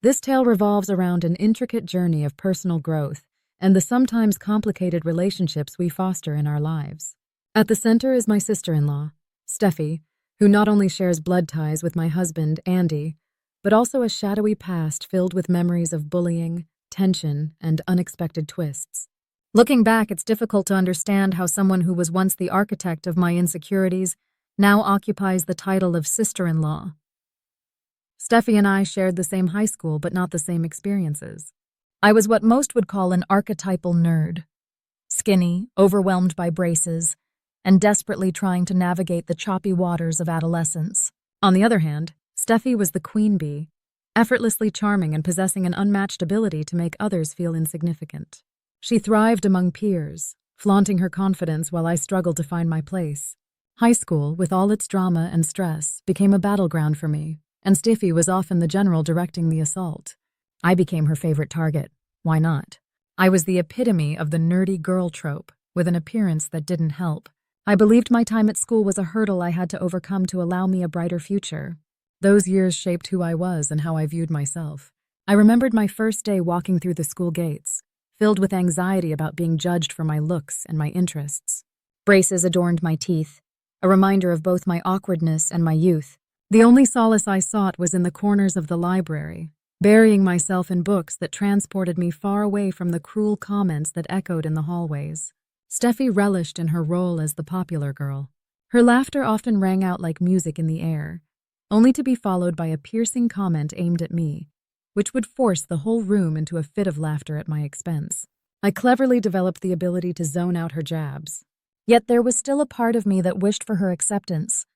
This tale revolves around an intricate journey of personal growth and the sometimes complicated relationships we foster in our lives. At the center is my sister-in-law, Stephie, who not only shares blood ties with my husband, Andy, but also a shadowy past filled with memories of bullying, tension, and unexpected twists. Looking back, it's difficult to understand how someone who was once the architect of my insecurities now occupies the title of sister-in-law. Stephie and I shared the same high school, but not the same experiences. I was what most would call an archetypal nerd. Skinny, overwhelmed by braces, and desperately trying to navigate the choppy waters of adolescence. On the other hand, Stephie was the queen bee, effortlessly charming and possessing an unmatched ability to make others feel insignificant. She thrived among peers, flaunting her confidence while I struggled to find my place. High school, with all its drama and stress, became a battleground for me, and Stephie was often the general directing the assault. I became her favorite target. Why not? I was the epitome of the nerdy girl trope, with an appearance that didn't help. I believed my time at school was a hurdle I had to overcome to allow me a brighter future. Those years shaped who I was and how I viewed myself. I remembered my first day walking through the school gates, filled with anxiety about being judged for my looks and my interests. Braces adorned my teeth, a reminder of both my awkwardness and my youth. The only solace I sought was in the corners of the library, burying myself in books that transported me far away from the cruel comments that echoed in the hallways. Stephie relished in her role as the popular girl. Her laughter often rang out like music in the air, only to be followed by a piercing comment aimed at me, which would force the whole room into a fit of laughter at my expense. I cleverly developed the ability to zone out her jabs. Yet there was still a part of me that wished for her acceptance,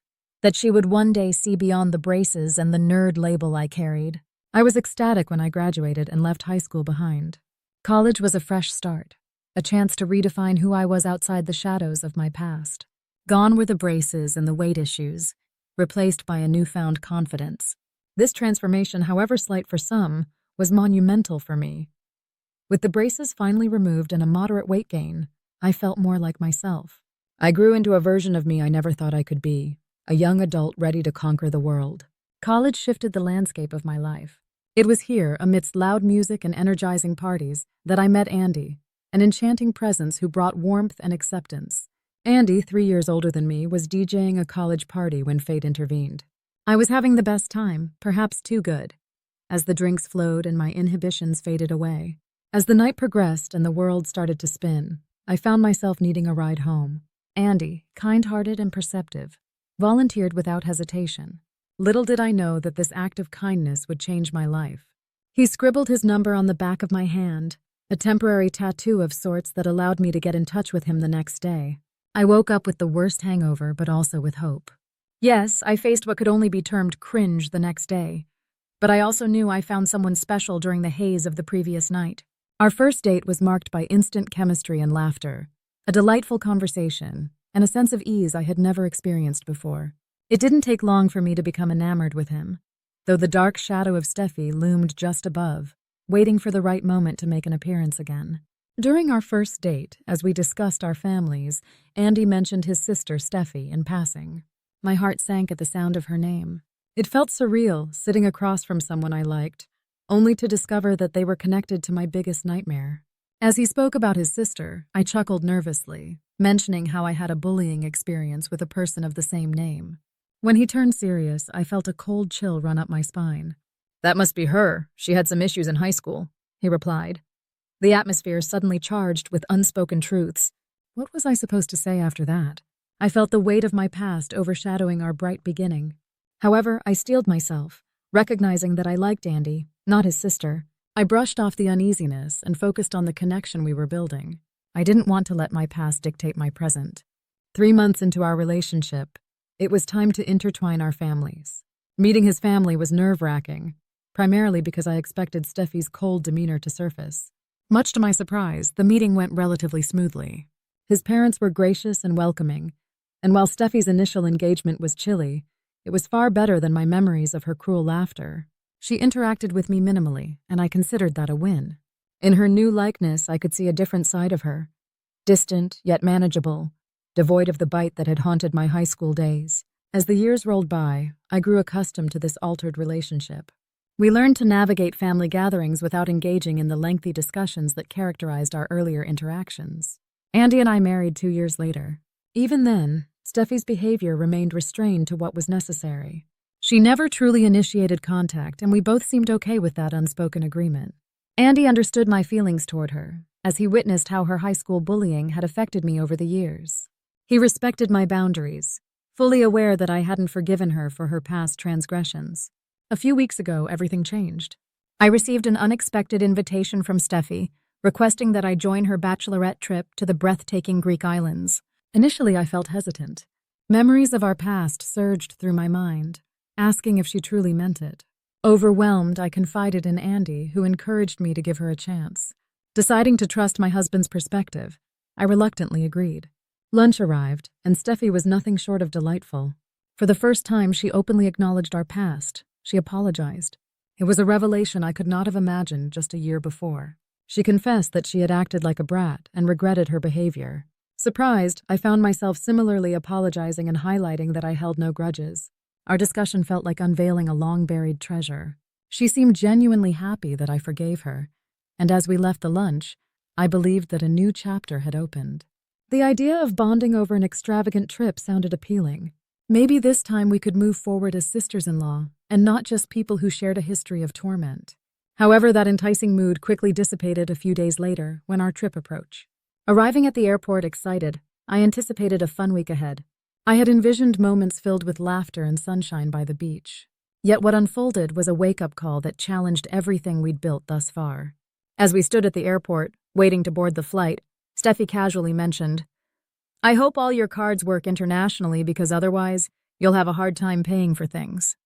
that she would one day see beyond the braces and the nerd label I carried. I was ecstatic when I graduated and left high school behind. College was a fresh start, a chance to redefine who I was outside the shadows of my past. Gone were the braces and the weight issues, replaced by a newfound confidence. This transformation, however slight for some, was monumental for me. With the braces finally removed and a moderate weight gain, I felt more like myself. I grew into a version of me I never thought I could be, a young adult ready to conquer the world. College shifted the landscape of my life. It was here, amidst loud music and energizing parties, that I met Andy, an enchanting presence who brought warmth and acceptance. Andy, 3 years older than me, was DJing a college party when fate intervened. I was having the best time, perhaps too good, as the drinks flowed and my inhibitions faded away. As the night progressed and the world started to spin, I found myself needing a ride home. Andy, kind-hearted and perceptive, volunteered without hesitation. Little did I know that this act of kindness would change my life. He scribbled his number on the back of my hand, a temporary tattoo of sorts that allowed me to get in touch with him the next day. I woke up with the worst hangover, but also with hope. Yes, I faced what could only be termed cringe the next day, but I also knew I found someone special during the haze of the previous night. Our first date was marked by instant chemistry and laughter, a delightful conversation, and a sense of ease I had never experienced before. It didn't take long for me to become enamored with him, though the dark shadow of Stephie loomed just above, waiting for the right moment to make an appearance again. During our first date, as we discussed our families, Andy mentioned his sister Stephie in passing. My heart sank at the sound of her name. It felt surreal, sitting across from someone I liked, only to discover that they were connected to my biggest nightmare. As he spoke about his sister, I chuckled nervously, mentioning how I had a bullying experience with a person of the same name. When he turned serious, I felt a cold chill run up my spine. "That must be her. She had some issues in high school," he replied. The atmosphere suddenly charged with unspoken truths. What was I supposed to say after that? I felt the weight of my past overshadowing our bright beginning. However, I steeled myself, recognizing that I liked Andy, not his sister. I brushed off the uneasiness and focused on the connection we were building. I didn't want to let my past dictate my present. 3 months into our relationship, it was time to intertwine our families. Meeting his family was nerve-wracking, primarily because I expected Stephie's cold demeanor to surface. Much to my surprise, the meeting went relatively smoothly. His parents were gracious and welcoming, and while Stephie's initial engagement was chilly, it was far better than my memories of her cruel laughter. She interacted with me minimally, and I considered that a win. In her new likeness, I could see a different side of her, distant yet manageable, devoid of the bite that had haunted my high school days. As the years rolled by, I grew accustomed to this altered relationship. We learned to navigate family gatherings without engaging in the lengthy discussions that characterized our earlier interactions. Andy and I married 2 years later. Even then, Steffi's behavior remained restrained to what was necessary. She never truly initiated contact, and we both seemed okay with that unspoken agreement. Andy understood my feelings toward her, as he witnessed how her high school bullying had affected me over the years. He respected my boundaries, fully aware that I hadn't forgiven her for her past transgressions. A few weeks ago, everything changed. I received an unexpected invitation from Stephie, requesting that I join her Bachelorette trip to the breathtaking Greek islands. Initially, I felt hesitant. Memories of our past surged through my mind, asking if she truly meant it. Overwhelmed, I confided in Andy, who encouraged me to give her a chance. Deciding to trust my husband's perspective, I reluctantly agreed. Lunch arrived, and Stephie was nothing short of delightful. For the first time, she openly acknowledged our past. She apologized. It was a revelation I could not have imagined just a year before. She confessed that she had acted like a brat and regretted her behavior. Surprised, I found myself similarly apologizing and highlighting that I held no grudges. Our discussion felt like unveiling a long-buried treasure. She seemed genuinely happy that I forgave her, and as we left the lunch, I believed that a new chapter had opened. The idea of bonding over an extravagant trip sounded appealing. Maybe this time we could move forward as sisters-in-law, and not just people who shared a history of torment. However, that enticing mood quickly dissipated a few days later when our trip approached. Arriving at the airport excited, I anticipated a fun week ahead. I had envisioned moments filled with laughter and sunshine by the beach. Yet what unfolded was a wake-up call that challenged everything we'd built thus far. As we stood at the airport, waiting to board the flight, Stephie casually mentioned, "I hope all your cards work internationally because otherwise, you'll have a hard time paying for things."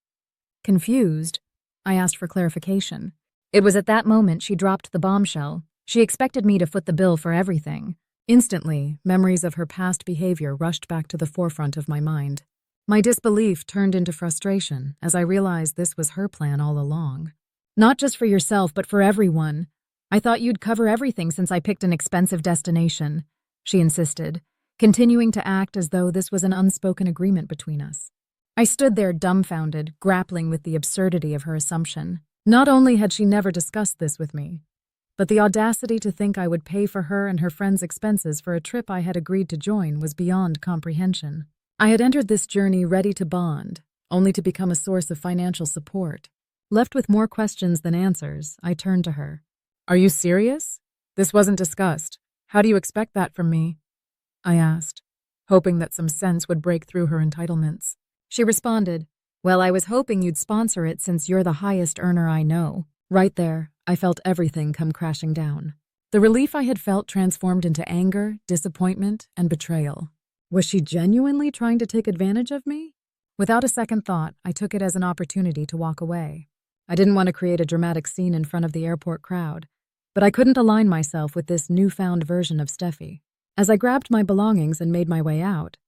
Confused, I asked for clarification. It was at that moment she dropped the bombshell. She expected me to foot the bill for everything. Instantly, memories of her past behavior rushed back to the forefront of my mind. My disbelief turned into frustration as I realized this was her plan all along. "Not just for yourself, but for everyone. I thought you'd cover everything since I picked an expensive destination," she insisted, continuing to act as though this was an unspoken agreement between us. I stood there dumbfounded, grappling with the absurdity of her assumption. Not only had she never discussed this with me, but the audacity to think I would pay for her and her friends' expenses for a trip I had agreed to join was beyond comprehension. I had entered this journey ready to bond, only to become a source of financial support. Left with more questions than answers, I turned to her. "Are you serious? This wasn't discussed. How do you expect that from me?" I asked, hoping that some sense would break through her entitlements. She responded, "Well, I was hoping you'd sponsor it since you're the highest earner I know." Right there, I felt everything come crashing down. The relief I had felt transformed into anger, disappointment, and betrayal. Was she genuinely trying to take advantage of me? Without a second thought, I took it as an opportunity to walk away. I didn't want to create a dramatic scene in front of the airport crowd, but I couldn't align myself with this newfound version of Stephie. As I grabbed my belongings and made my way out,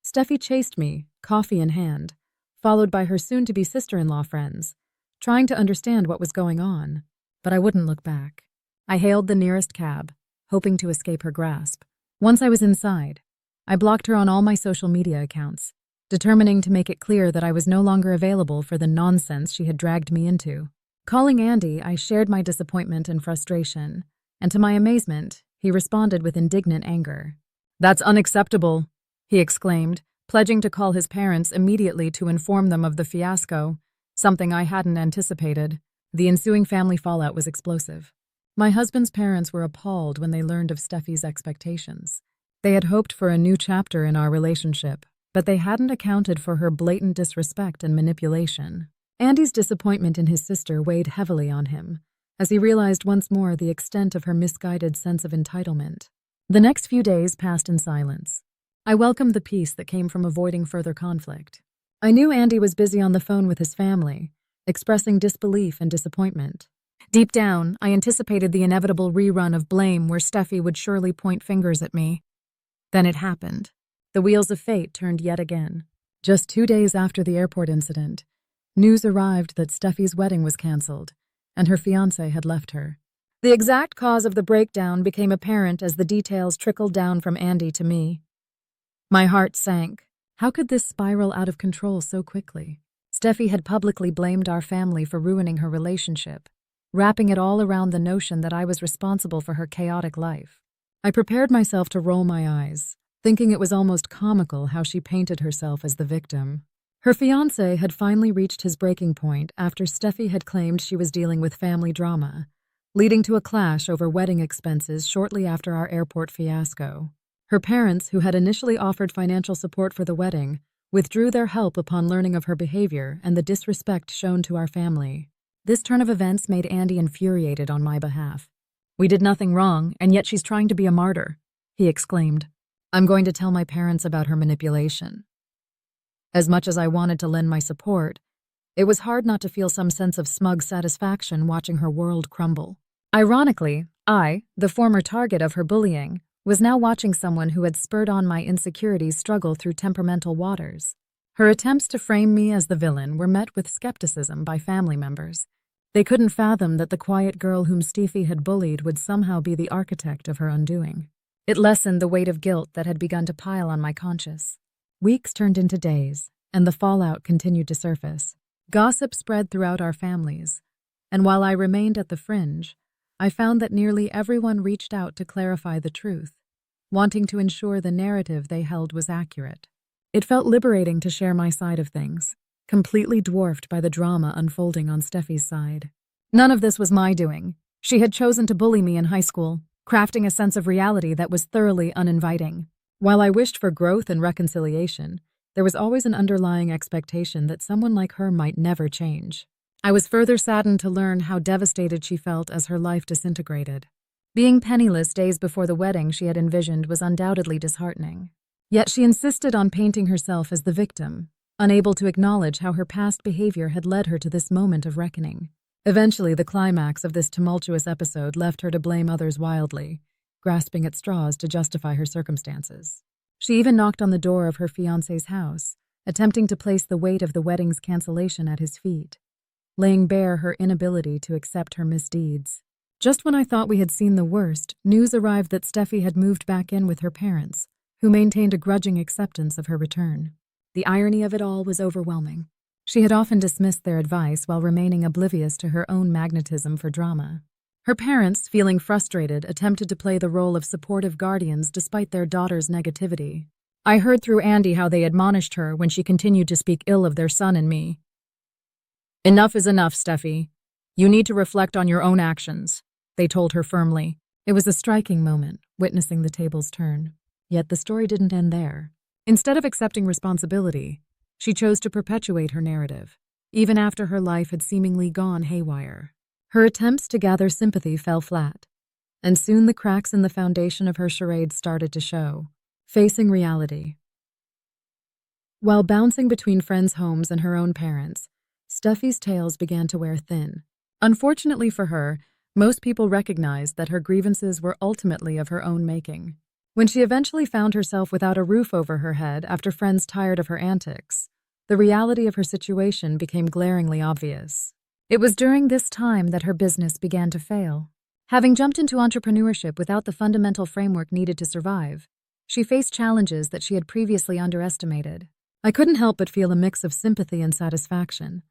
Stephie chased me, coffee in hand, followed by her soon-to-be sister-in-law friends, trying to understand what was going on, but I wouldn't look back. I hailed the nearest cab, hoping to escape her grasp. Once I was inside, I blocked her on all my social media accounts, determining to make it clear that I was no longer available for the nonsense she had dragged me into. Calling Andy, I shared my disappointment and frustration, and to my amazement, he responded with indignant anger. "That's unacceptable," he exclaimed, pledging to call his parents immediately to inform them of the fiasco, something I hadn't anticipated. The ensuing family fallout was explosive. My husband's parents were appalled when they learned of Stephie's expectations. They had hoped for a new chapter in our relationship, but they hadn't accounted for her blatant disrespect and manipulation. Andy's disappointment in his sister weighed heavily on him, as he realized once more the extent of her misguided sense of entitlement. The next few days passed in silence. I welcomed the peace that came from avoiding further conflict. I knew Andy was busy on the phone with his family, expressing disbelief and disappointment. Deep down, I anticipated the inevitable rerun of blame where Stephie would surely point fingers at me. Then it happened. The wheels of fate turned yet again. Just 2 days after the airport incident, news arrived that Stephie's wedding was canceled, and her fiancé had left her. The exact cause of the breakdown became apparent as the details trickled down from Andy to me. My heart sank. How could this spiral out of control so quickly? Stephie had publicly blamed our family for ruining her relationship, wrapping it all around the notion that I was responsible for her chaotic life. I prepared myself to roll my eyes, thinking it was almost comical how she painted herself as the victim. Her fiancé had finally reached his breaking point after Stephie had claimed she was dealing with family drama, leading to a clash over wedding expenses shortly after our airport fiasco. Her parents, who had initially offered financial support for the wedding, withdrew their help upon learning of her behavior and the disrespect shown to our family. This turn of events made Andy infuriated on my behalf. "We did nothing wrong, and yet she's trying to be a martyr," he exclaimed. "I'm going to tell my parents about her manipulation." As much as I wanted to lend my support, it was hard not to feel some sense of smug satisfaction watching her world crumble. Ironically, I, the former target of her bullying, was now watching someone who had spurred on my insecurities struggle through temperamental waters. Her attempts to frame me as the villain were met with skepticism by family members. They couldn't fathom that the quiet girl whom Stephie had bullied would somehow be the architect of her undoing. It lessened the weight of guilt that had begun to pile on my conscience. Weeks turned into days, and the fallout continued to surface. Gossip spread throughout our families, and while I remained at the fringe, I found that nearly everyone reached out to clarify the truth, wanting to ensure the narrative they held was accurate. It felt liberating to share my side of things, completely dwarfed by the drama unfolding on Stephie's side. None of this was my doing. She had chosen to bully me in high school, crafting a sense of reality that was thoroughly uninviting. While I wished for growth and reconciliation, there was always an underlying expectation that someone like her might never change. I was further saddened to learn how devastated she felt as her life disintegrated. Being penniless days before the wedding she had envisioned was undoubtedly disheartening. Yet she insisted on painting herself as the victim, unable to acknowledge how her past behavior had led her to this moment of reckoning. Eventually, the climax of this tumultuous episode left her to blame others wildly, grasping at straws to justify her circumstances. She even knocked on the door of her fiancé's house, attempting to place the weight of the wedding's cancellation at his feet, laying bare her inability to accept her misdeeds. Just when I thought we had seen the worst, news arrived that Stephie had moved back in with her parents, who maintained a grudging acceptance of her return. The irony of it all was overwhelming. She had often dismissed their advice while remaining oblivious to her own magnetism for drama. Her parents, feeling frustrated, attempted to play the role of supportive guardians despite their daughter's negativity. I heard through Andy how they admonished her when she continued to speak ill of their son and me. "Enough is enough, Stephie. You need to reflect on your own actions," they told her firmly. It was a striking moment, witnessing the tables turn. Yet the story didn't end there. Instead of accepting responsibility, she chose to perpetuate her narrative, even after her life had seemingly gone haywire. Her attempts to gather sympathy fell flat, and soon the cracks in the foundation of her charade started to show. Facing reality. While bouncing between friends' homes and her own parents, Stephie's tales began to wear thin. Unfortunately for her, most people recognized that her grievances were ultimately of her own making. When she eventually found herself without a roof over her head after friends tired of her antics, the reality of her situation became glaringly obvious. It was during this time that her business began to fail. Having jumped into entrepreneurship without the fundamental framework needed to survive, she faced challenges that she had previously underestimated. I couldn't help but feel a mix of sympathy and satisfaction,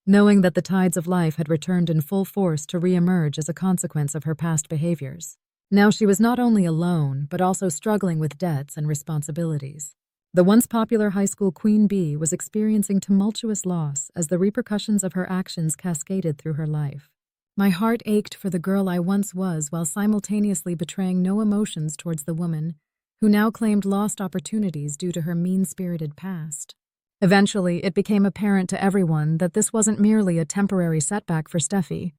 knowing that the tides of life had returned in full force to re-emerge as a consequence of her past behaviors. Now she was not only alone, but also struggling with debts and responsibilities. The once popular high school queen bee was experiencing tumultuous loss as the repercussions of her actions cascaded through her life. My heart ached for the girl I once was while simultaneously betraying no emotions towards the woman who now claimed lost opportunities due to her mean-spirited past. Eventually, it became apparent to everyone that this wasn't merely a temporary setback for Stephie.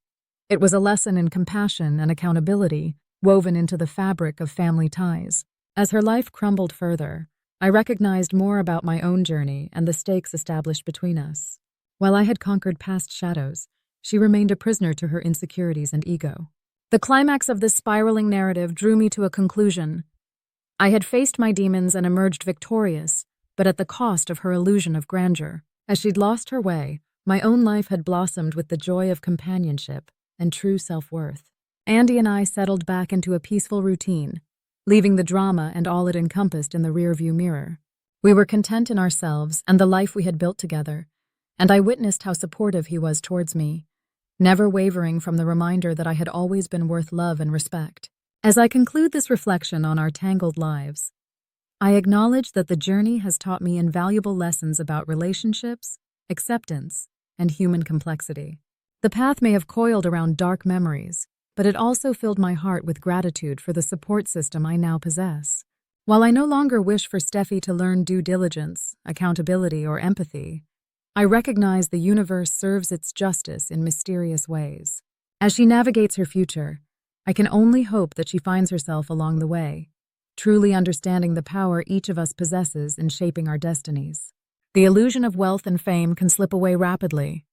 It was a lesson in compassion and accountability woven into the fabric of family ties. As her life crumbled further, I recognized more about my own journey and the stakes established between us. While I had conquered past shadows, she remained a prisoner to her insecurities and ego. The climax of this spiraling narrative drew me to a conclusion. I had faced my demons and emerged victorious, but at the cost of her illusion of grandeur. As she'd lost her way, my own life had blossomed with the joy of companionship and true self-worth. Andy and I settled back into a peaceful routine, leaving the drama and all it encompassed in the rearview mirror. We were content in ourselves and the life we had built together, and I witnessed how supportive he was towards me, never wavering from the reminder that I had always been worth love and respect. As I conclude this reflection on our tangled lives, I acknowledge that the journey has taught me invaluable lessons about relationships, acceptance, and human complexity. The path may have coiled around dark memories, but it also filled my heart with gratitude for the support system I now possess. While I no longer wish for Stephie to learn due diligence, accountability, or empathy, I recognize the universe serves its justice in mysterious ways. As she navigates her future, I can only hope that she finds herself along the way, truly understanding the power each of us possesses in shaping our destinies. The illusion of wealth and fame can slip away rapidly.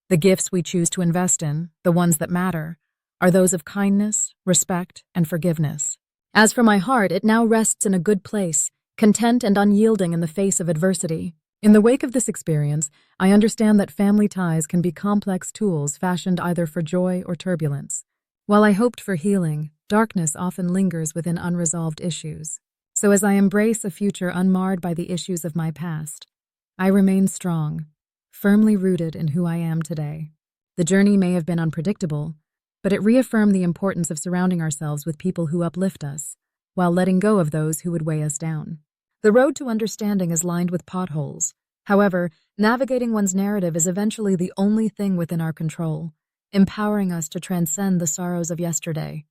The gifts we choose to invest in, the ones that matter, are those of kindness, respect, and forgiveness. As for my heart, it now rests in a good place, content and unyielding in the face of adversity. In the wake of this experience, I understand that family ties can be complex tools fashioned either for joy or turbulence. While I hoped for healing, darkness often lingers within unresolved issues. So as I embrace a future unmarred by the issues of my past, I remain strong, firmly rooted in who I am today. The journey may have been unpredictable, but it reaffirmed the importance of surrounding ourselves with people who uplift us, while letting go of those who would weigh us down. The road to understanding is lined with potholes. However, navigating one's narrative is eventually the only thing within our control, empowering us to transcend the sorrows of yesterday.